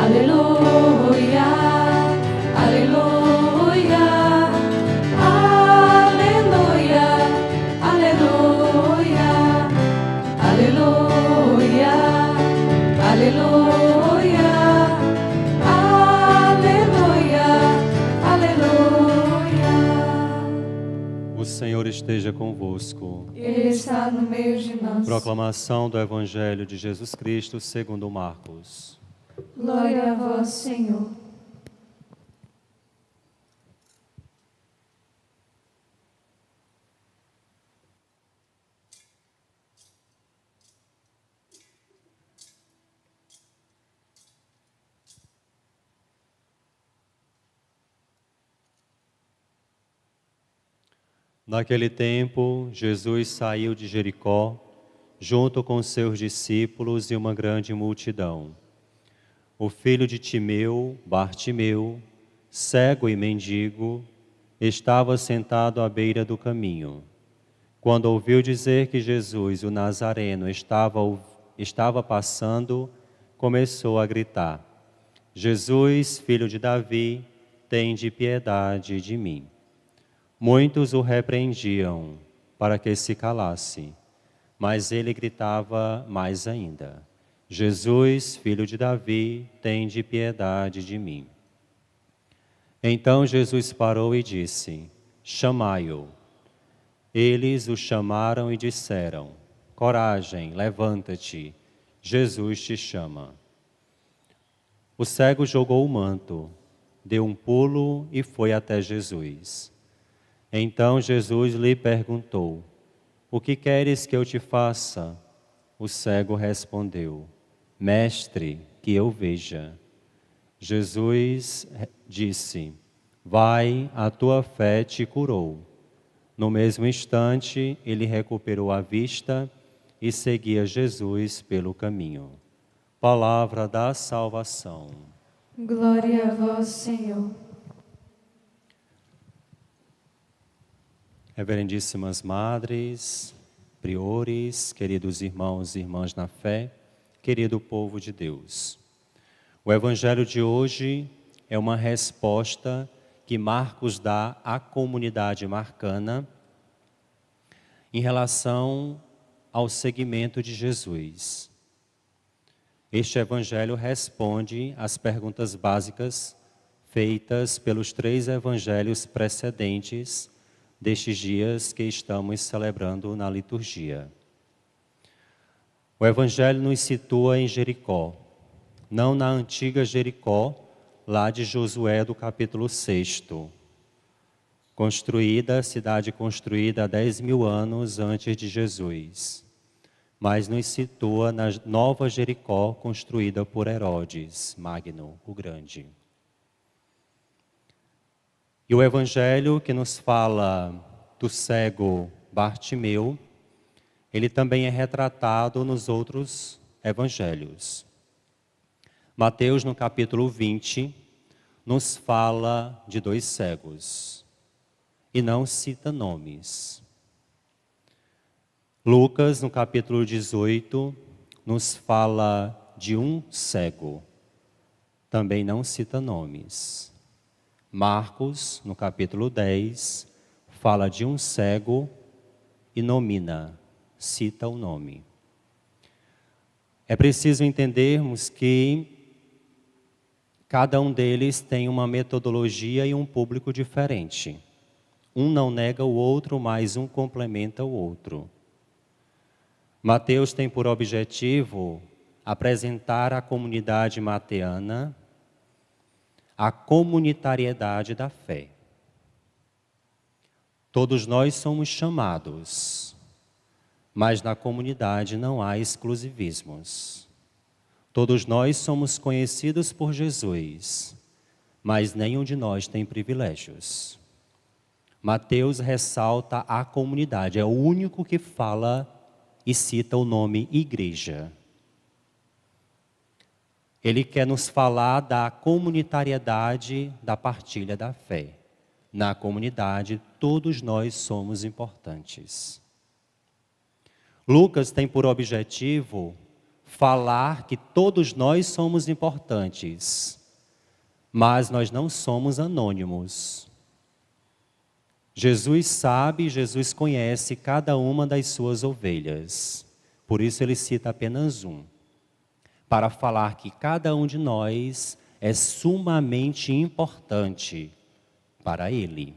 Aleluia, aleluia, aleluia, aleluia, aleluia, aleluia, aleluia, aleluia. O Senhor esteja convosco. Ele está no meio de nós. Proclamação do Evangelho de Jesus Cristo segundo Marcos. Glória a vós, Senhor. Naquele tempo, Jesus saiu de Jericó, junto com seus discípulos e uma grande multidão. O filho de Timeu, Bartimeu, cego e mendigo, estava sentado à beira do caminho. Quando ouviu dizer que Jesus, o Nazareno, estava passando, começou a gritar: Jesus, filho de Davi, tende piedade de mim. Muitos o repreendiam para que se calasse, mas ele gritava mais ainda: Jesus, filho de Davi, tende piedade de mim. Então Jesus parou e disse: chamai-o. Eles o chamaram e disseram: coragem, levanta-te, Jesus te chama. O cego jogou o manto, deu um pulo e foi até Jesus. Então Jesus lhe perguntou: o que queres que eu te faça? O cego respondeu: Mestre, que eu veja. Jesus disse: vai, a tua fé te curou. No mesmo instante, ele recuperou a vista e seguia Jesus pelo caminho. Palavra da salvação. Glória a vós, Senhor. Reverendíssimas madres, priores, queridos irmãos e irmãs na fé, querido povo de Deus. O Evangelho de hoje é uma resposta que Marcos dá à comunidade marcana em relação ao seguimento de Jesus. Este Evangelho responde às perguntas básicas feitas pelos 3 evangelhos precedentes destes dias que estamos celebrando na liturgia. O Evangelho nos situa em Jericó, não na antiga Jericó, lá de Josué do capítulo 6, cidade construída há 10.000 anos antes de Jesus, mas nos situa na nova Jericó construída por Herodes Magno, o Grande. E o Evangelho que nos fala do cego Bartimeu, ele também é retratado nos outros evangelhos. Mateus, no capítulo 20, nos fala de 2 cegos e não cita nomes. Lucas, no capítulo 18, nos fala de um cego, também não cita nomes. Marcos, no capítulo 10, fala de um cego e cita o nome. É preciso entendermos que cada um deles tem uma metodologia e um público diferente. Um não nega o outro, mas um complementa o outro. Mateus tem por objetivo apresentar à comunidade mateana a comunitariedade da fé. Todos nós somos chamados, mas na comunidade não há exclusivismos. Todos nós somos conhecidos por Jesus, mas nenhum de nós tem privilégios. Mateus ressalta a comunidade, é o único que fala e cita o nome igreja. Ele quer nos falar da comunitariedade da partilha da fé. Na comunidade, todos nós somos importantes. Lucas tem por objetivo falar que todos nós somos importantes, mas nós não somos anônimos. Jesus sabe, Jesus conhece cada uma das suas ovelhas. Por isso ele cita apenas um, para falar que cada um de nós é sumamente importante para ele.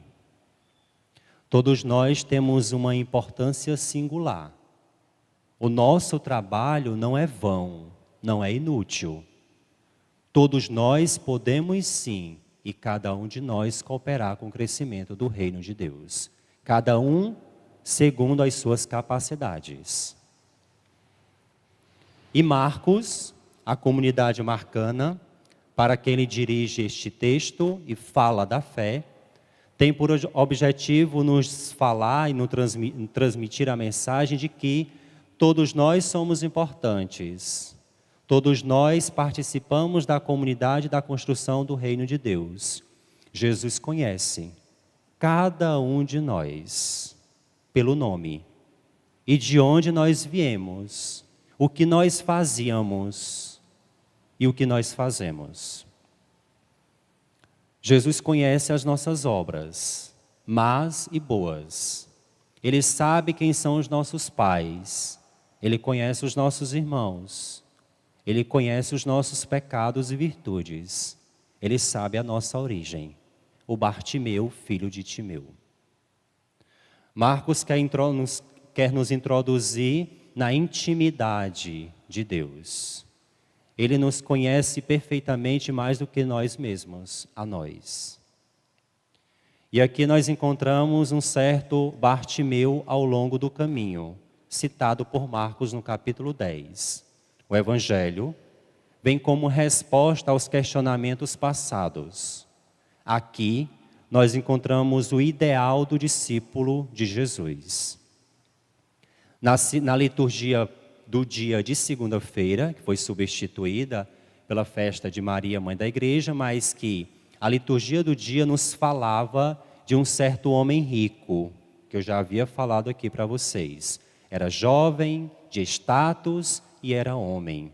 Todos nós temos uma importância singular. O nosso trabalho não é vão, não é inútil. Todos nós podemos sim, e cada um de nós cooperar com o crescimento do reino de Deus. Cada um segundo as suas capacidades. E Marcos, a comunidade marcana, para quem ele dirige este texto e fala da fé, tem por objetivo nos falar e nos transmitir a mensagem de que todos nós somos importantes. Todos nós participamos da comunidade da construção do reino de Deus. Jesus conhece cada um de nós pelo nome e de onde nós viemos, o que nós fazíamos e o que nós fazemos. Jesus conhece as nossas obras, más e boas. Ele sabe quem são os nossos pais. Ele conhece os nossos irmãos. Ele conhece os nossos pecados e virtudes. Ele sabe a nossa origem. O Bartimeu, filho de Timeu. Marcos quer nos introduzir na intimidade de Deus. Ele nos conhece perfeitamente mais do que nós mesmos, a nós. E aqui nós encontramos um certo Bartimeu ao longo do caminho, citado por Marcos no capítulo 10. O Evangelho vem como resposta aos questionamentos passados. Aqui nós encontramos o ideal do discípulo de Jesus. Na liturgia do dia de segunda-feira, que foi substituída pela festa de Maria, Mãe da Igreja, mas que a liturgia do dia nos falava de um certo homem rico, que eu já havia falado aqui para vocês. Era jovem, de status e era homem.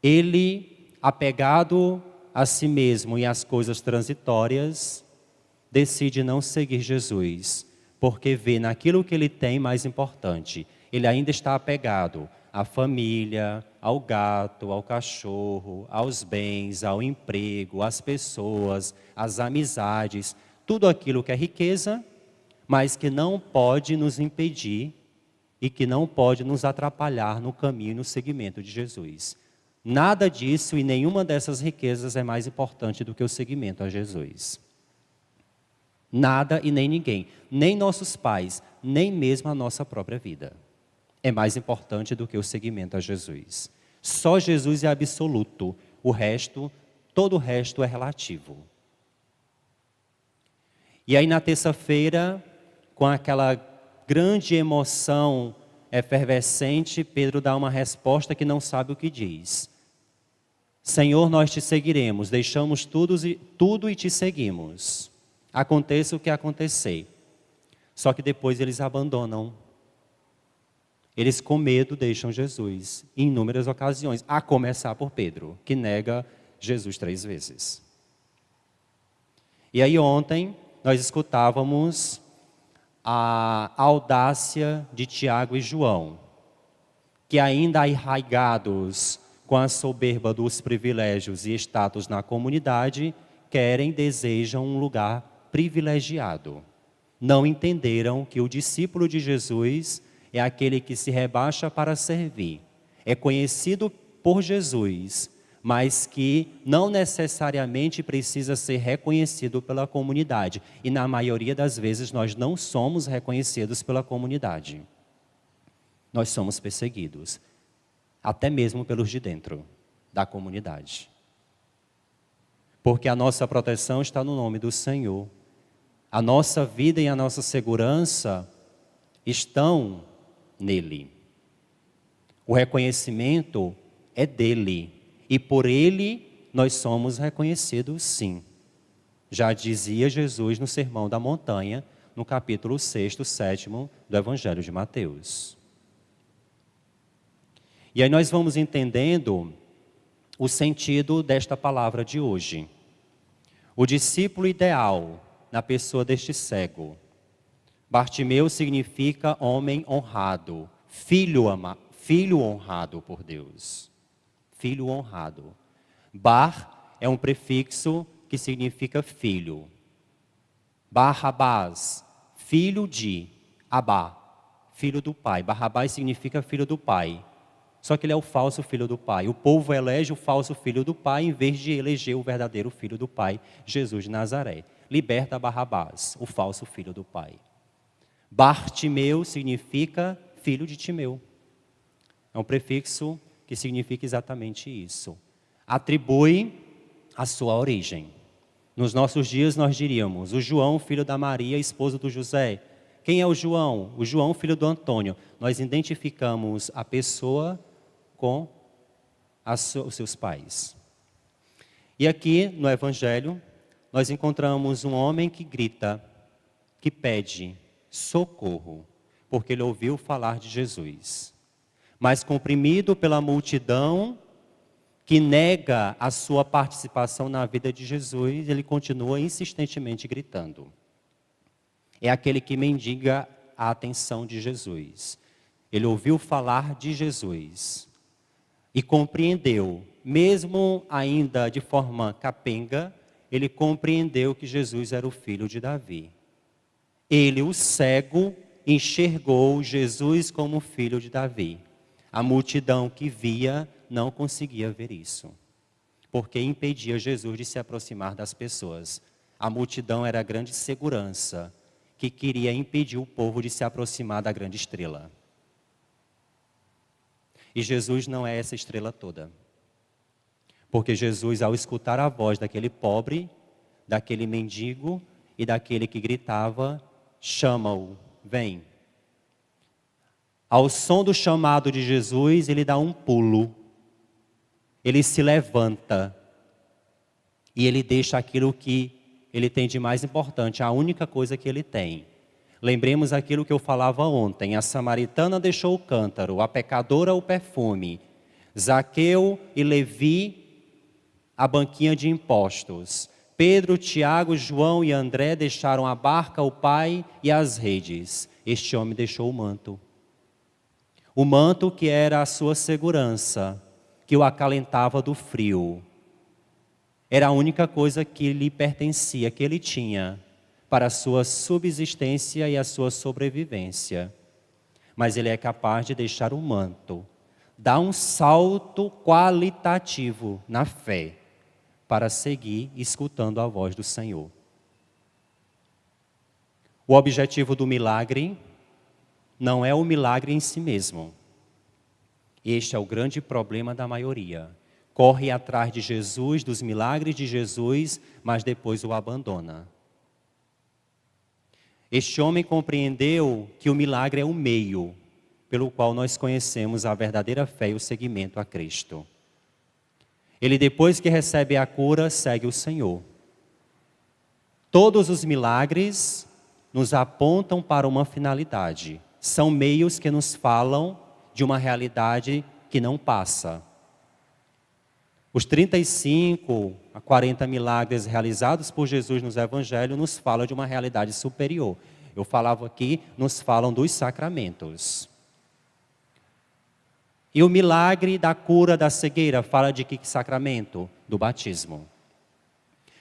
Ele, apegado a si mesmo e às coisas transitórias, decide não seguir Jesus, porque vê naquilo que ele tem mais importante. Ele ainda está apegado à família, ao gato, ao cachorro, aos bens, ao emprego, às pessoas, às amizades, tudo aquilo que é riqueza, mas que não pode nos impedir e que não pode nos atrapalhar no caminho e no seguimento de Jesus. Nada disso e nenhuma dessas riquezas é mais importante do que o seguimento a Jesus. Nada e nem ninguém, nem nossos pais, nem mesmo a nossa própria vida, é mais importante do que o seguimento a Jesus. Só Jesus é absoluto, todo o resto é relativo. E aí na terça-feira, com aquela grande emoção efervescente, Pedro dá uma resposta que não sabe o que diz. Senhor, nós te seguiremos, deixamos tudo e te seguimos. Aconteça o que acontecer. Só que depois eles abandonam. Eles com medo deixam Jesus, em inúmeras ocasiões, a começar por Pedro, que nega Jesus 3 vezes. E aí ontem nós escutávamos a audácia de Tiago e João, que ainda arraigados com a soberba dos privilégios e status na comunidade, desejam um lugar privilegiado. Não entenderam que o discípulo de Jesus é aquele que se rebaixa para servir. É conhecido por Jesus, mas que não necessariamente precisa ser reconhecido pela comunidade. E na maioria das vezes nós não somos reconhecidos pela comunidade. Nós somos perseguidos, até mesmo pelos de dentro da comunidade. Porque a nossa proteção está no nome do Senhor. A nossa vida e a nossa segurança estão nele. O reconhecimento é dele. E por ele nós somos reconhecidos sim. Já dizia Jesus no Sermão da Montanha, no capítulo 6, 7 do Evangelho de Mateus. E aí nós vamos entendendo o sentido desta palavra de hoje. O discípulo ideal na pessoa deste cego. Bartimeu significa homem honrado, filho honrado por Deus. Filho honrado. Bar é um prefixo que significa filho. Barrabás, filho de Abá, filho do pai. Barrabás significa filho do pai. Só que ele é o falso filho do pai. O povo elege o falso filho do pai em vez de eleger o verdadeiro filho do pai, Jesus de Nazaré. Liberta Barrabás, o falso filho do pai. Bartimeu significa filho de Timeu. É um prefixo que significa exatamente isso. Atribui a sua origem. Nos nossos dias nós diríamos, o João, filho da Maria, esposo do José. Quem é o João? O João, filho do Antônio. Nós identificamos a pessoa com os seus pais. E aqui no Evangelho, nós encontramos um homem que grita, que pede socorro, porque ele ouviu falar de Jesus. Mas comprimido pela multidão que nega a sua participação na vida de Jesus, ele continua insistentemente gritando. É aquele que mendiga a atenção de Jesus. Ele ouviu falar de Jesus e compreendeu, mesmo ainda de forma capenga, ele compreendeu que Jesus era o filho de Davi. Ele, o cego, enxergou Jesus como filho de Davi. A multidão que via não conseguia ver isso, porque impedia Jesus de se aproximar das pessoas. A multidão era a grande segurança que queria impedir o povo de se aproximar da grande estrela. E Jesus não é essa estrela toda. Porque Jesus, ao escutar a voz daquele pobre, daquele mendigo e daquele que gritava, chama-o, vem. Ao som do chamado de Jesus, ele dá um pulo. Ele se levanta. E ele deixa aquilo que ele tem de mais importante, a única coisa que ele tem. Lembremos aquilo que eu falava ontem. A samaritana deixou o cântaro, a pecadora o perfume. Zaqueu e Levi, a banquinha de impostos. Pedro, Tiago, João e André deixaram a barca, o pai e as redes. Este homem deixou o manto. O manto que era a sua segurança, que o acalentava do frio. Era a única coisa que lhe pertencia, que ele tinha, para a sua subsistência e a sua sobrevivência. Mas ele é capaz de deixar o manto, dar um salto qualitativo na fé, para seguir escutando a voz do Senhor. O objetivo do milagre não é o milagre em si mesmo. Este é o grande problema da maioria. Corre atrás de Jesus, dos milagres de Jesus, mas depois o abandona. Este homem compreendeu que o milagre é o meio pelo qual nós conhecemos a verdadeira fé e o seguimento a Cristo. Ele, depois que recebe a cura, segue o Senhor. Todos os milagres nos apontam para uma finalidade. São meios que nos falam de uma realidade que não passa. Os 35 a 40 milagres realizados por Jesus nos evangelhos nos falam de uma realidade superior. Eu falava aqui, nos falam dos sacramentos. E o milagre da cura da cegueira fala de que sacramento? Do batismo.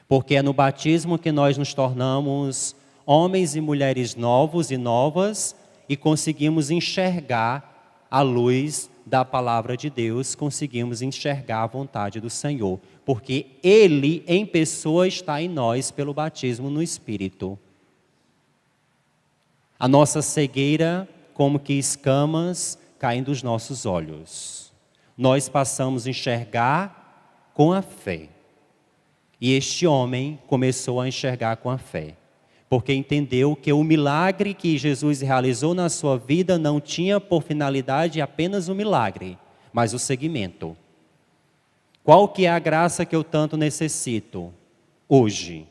Porque é no batismo que nós nos tornamos homens e mulheres novos e novas e conseguimos enxergar a luz da palavra de Deus, conseguimos enxergar a vontade do Senhor, porque Ele em pessoa está em nós pelo batismo no Espírito. A nossa cegueira, como que escamas, caem dos nossos olhos. Nós passamos a enxergar com a fé. E este homem começou a enxergar com a fé, porque entendeu que o milagre que Jesus realizou na sua vida não tinha por finalidade apenas o milagre, mas o seguimento. Qual que é a graça que eu tanto necessito hoje?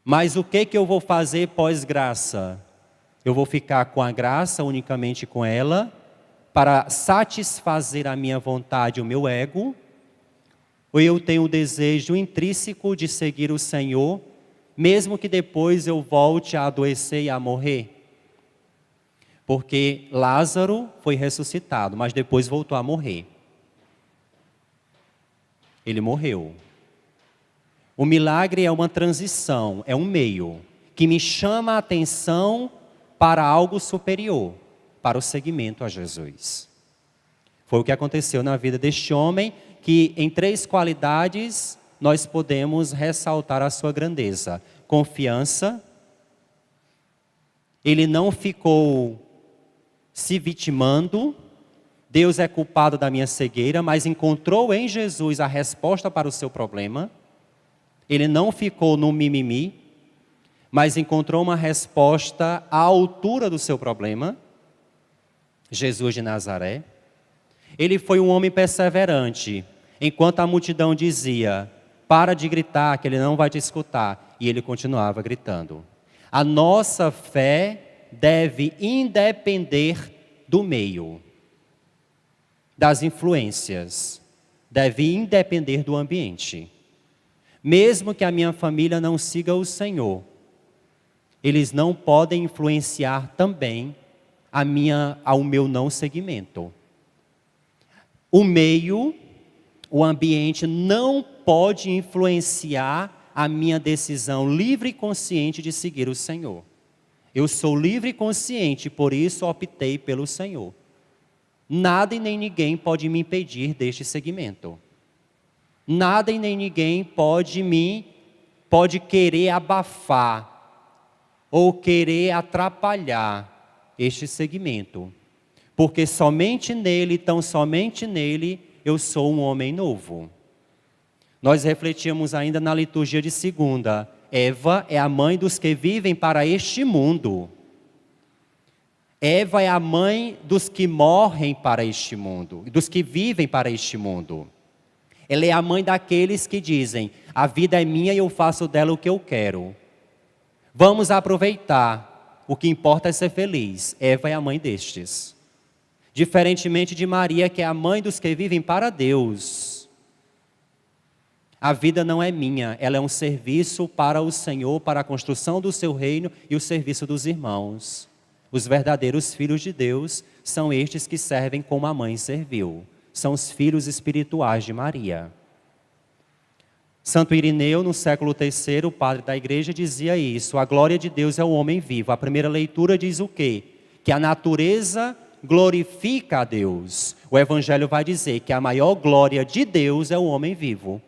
Mas o que eu vou fazer pós-graça? Eu vou ficar com a graça, unicamente com ela, para satisfazer a minha vontade, o meu ego, ou eu tenho o desejo intrínseco de seguir o Senhor, mesmo que depois eu volte a adoecer e a morrer? Porque Lázaro foi ressuscitado, mas depois voltou a morrer. Ele morreu. O milagre é uma transição, é um meio que me chama a atenção para algo superior, para o seguimento a Jesus. Foi o que aconteceu na vida deste homem, que em 3 qualidades nós podemos ressaltar a sua grandeza. Confiança, ele não ficou se vitimando, Deus é culpado da minha cegueira, mas encontrou em Jesus a resposta para o seu problema. Ele não ficou no mimimi, mas encontrou uma resposta à altura do seu problema. Jesus de Nazaré. Ele foi um homem perseverante, enquanto a multidão dizia, para de gritar que ele não vai te escutar, e ele continuava gritando. A nossa fé deve independer do meio, das influências, deve independer do ambiente. Mesmo que a minha família não siga o Senhor, eles não podem influenciar também ao meu não seguimento. O meio, o ambiente não pode influenciar a minha decisão livre e consciente de seguir o Senhor. Eu sou livre e consciente, por isso optei pelo Senhor. Nada e nem ninguém pode me impedir deste seguimento. Nada e nem ninguém pode querer abafar ou querer atrapalhar este segmento. Porque somente nele, tão somente nele, eu sou um homem novo. Nós refletimos ainda na liturgia de segunda. Eva é a mãe dos que vivem para este mundo. Eva é a mãe dos que morrem para este mundo, dos que vivem para este mundo. Ela é a mãe daqueles que dizem, a vida é minha e eu faço dela o que eu quero. Vamos aproveitar, o que importa é ser feliz. Eva é a mãe destes. Diferentemente de Maria, que é a mãe dos que vivem para Deus. A vida não é minha, ela é um serviço para o Senhor, para a construção do seu reino e o serviço dos irmãos. Os verdadeiros filhos de Deus são estes que servem como a mãe serviu. São os filhos espirituais de Maria. Santo Irineu, no século III, o padre da igreja, dizia isso. A glória de Deus é o homem vivo. A primeira leitura diz o quê? Que a natureza glorifica a Deus. O Evangelho vai dizer que a maior glória de Deus é o homem vivo.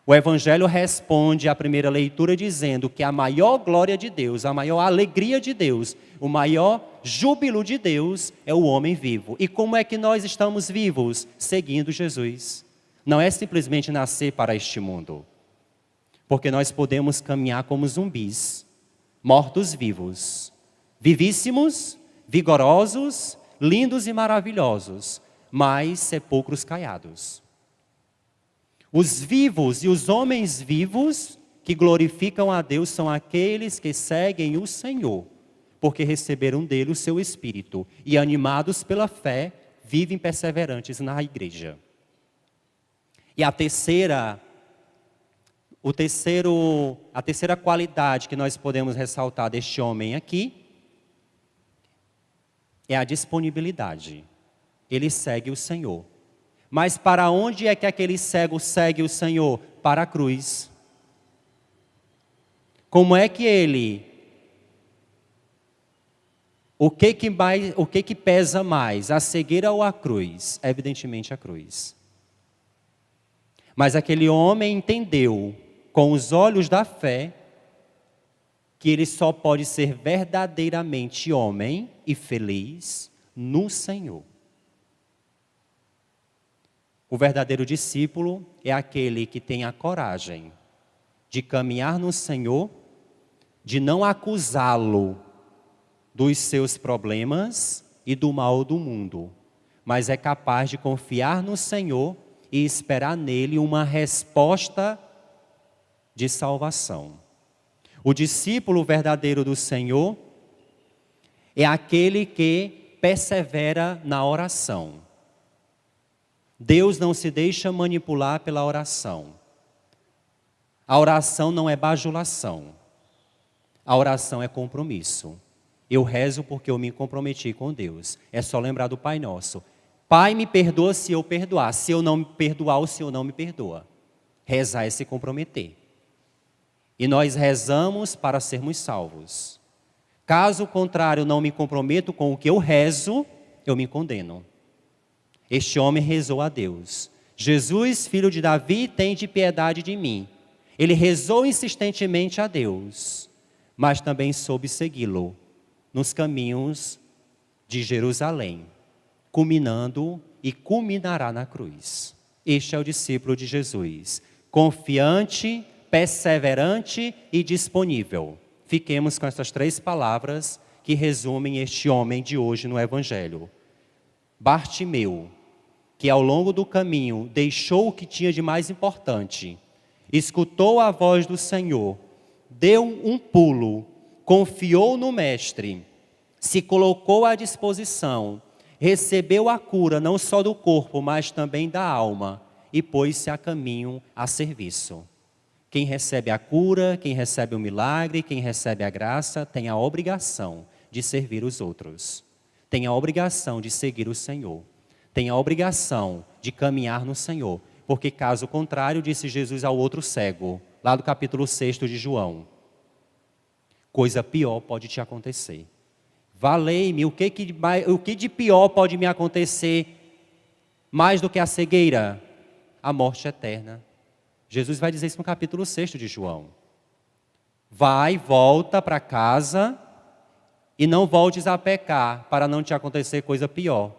O Evangelho responde à primeira leitura dizendo que a maior glória de Deus, a maior alegria de Deus, o maior júbilo de Deus é o homem vivo. E como é que nós estamos vivos? Seguindo Jesus. Não é simplesmente nascer para este mundo. Porque nós podemos caminhar como zumbis, mortos-vivos, vivíssimos, vigorosos, lindos e maravilhosos, mas sepulcros caiados. Os vivos e os homens vivos que glorificam a Deus são aqueles que seguem o Senhor, porque receberam dele o seu Espírito e, animados pela fé, vivem perseverantes na igreja. E a terceira qualidade que nós podemos ressaltar deste homem aqui é a disponibilidade. Ele segue o Senhor. Mas para onde é que aquele cego segue o Senhor? Para a cruz. Como é que ele... O que pesa mais? A cegueira ou a cruz? Evidentemente a cruz. Mas aquele homem entendeu, com os olhos da fé, que ele só pode ser verdadeiramente homem e feliz no Senhor. O verdadeiro discípulo é aquele que tem a coragem de caminhar no Senhor, de não acusá-lo dos seus problemas e do mal do mundo, mas é capaz de confiar no Senhor e esperar nele uma resposta de salvação. O discípulo verdadeiro do Senhor é aquele que persevera na oração. Deus não se deixa manipular pela oração. A oração não é bajulação. A oração é compromisso. Eu rezo porque eu me comprometi com Deus. É só lembrar do Pai Nosso. Pai, me perdoa se eu perdoar. Se eu não me perdoar, o Senhor não me perdoa. Rezar é se comprometer. E nós rezamos para sermos salvos. Caso contrário, não me comprometo com o que eu rezo, eu me condeno. Este homem rezou a Deus. Jesus, filho de Davi, tende piedade de mim. Ele rezou insistentemente a Deus, mas também soube segui-lo nos caminhos de Jerusalém, culminando e culminará na cruz. Este é o discípulo de Jesus, confiante, perseverante e disponível. Fiquemos com essas 3 palavras que resumem este homem de hoje no Evangelho. Bartimeu, que ao longo do caminho deixou o que tinha de mais importante, escutou a voz do Senhor, deu um pulo, confiou no Mestre, se colocou à disposição, recebeu a cura não só do corpo, mas também da alma, e pôs-se a caminho a serviço. Quem recebe a cura, quem recebe o milagre, quem recebe a graça, tem a obrigação de servir os outros. Tem a obrigação de seguir o Senhor. Tem a obrigação de caminhar no Senhor. Porque caso contrário, disse Jesus ao outro cego, lá do capítulo 6 de João, coisa pior pode te acontecer. Valei-me, o que de pior pode me acontecer mais do que a cegueira? A morte eterna. Jesus vai dizer isso no capítulo 6 de João. Vai, volta para casa e não voltes a pecar para não te acontecer coisa pior.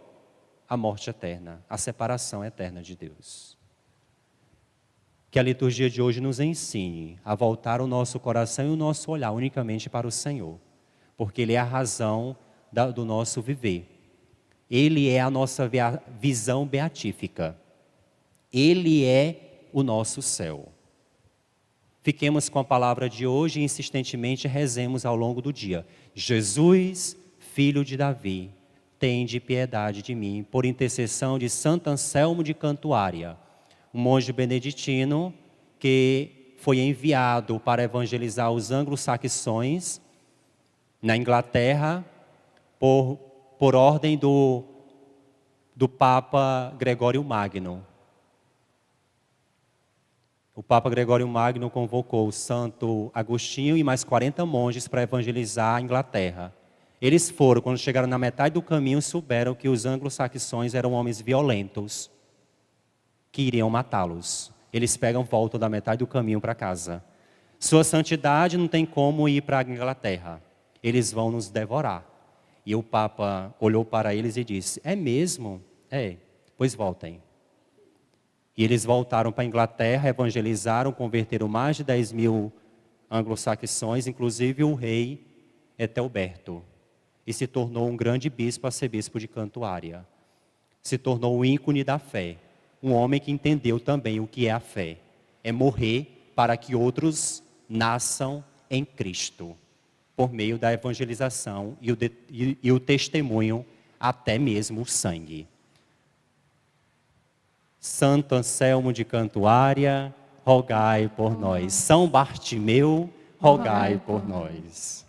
A morte eterna, a separação eterna de Deus. Que a liturgia de hoje nos ensine a voltar o nosso coração e o nosso olhar unicamente para o Senhor. Porque Ele é a razão do nosso viver. Ele é a nossa visão beatífica. Ele é o nosso céu. Fiquemos com a palavra de hoje e insistentemente rezemos ao longo do dia. Jesus, filho de Davi, tende piedade de mim, por intercessão de Santo Anselmo de Cantuária, um monge beneditino que foi enviado para evangelizar os anglo-saxões na Inglaterra por ordem do Papa Gregório Magno. O Papa Gregório Magno convocou o Santo Agostinho e mais 40 monges para evangelizar a Inglaterra. Eles foram, quando chegaram na metade do caminho, souberam que os anglo-saxões eram homens violentos, que iriam matá-los. Eles pegam volta da metade do caminho para casa. Sua santidade não tem como ir para a Inglaterra. Eles vão nos devorar. E o Papa olhou para eles e disse, é mesmo? É, pois voltem. E eles voltaram para a Inglaterra, evangelizaram, converteram mais de 10 mil anglo-saxões, inclusive o rei Etelberto. E se tornou um grande bispo, arcebispo de Cantuária. Se tornou o ícone da fé. Um homem que entendeu também o que é a fé. É morrer para que outros nasçam em Cristo. Por meio da evangelização e o testemunho, até mesmo o sangue. Santo Anselmo de Cantuária, rogai por nós. São Bartimeu, rogai por nós.